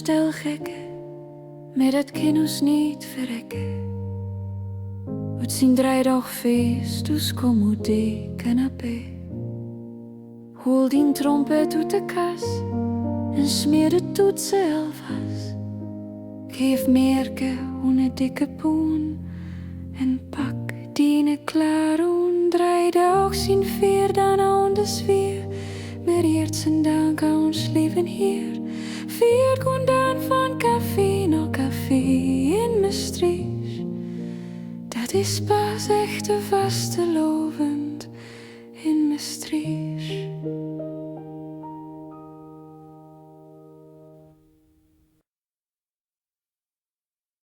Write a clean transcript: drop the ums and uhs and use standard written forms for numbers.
stel gekke, met het kind ons niet verrekken. Het zien draaidag feest, dus kom uit de canapé. Hoel die trompet uit de kas en smeer de toetsen alvast. Geef merken een dikke poen en pak die klaar en draai dag zien veer dan aan de sfeer. Met eerst en dank aan ons leven Heer. Vier kon dan van café naar café in Maastricht. Dat is pas echt te vastelovend in Maastricht.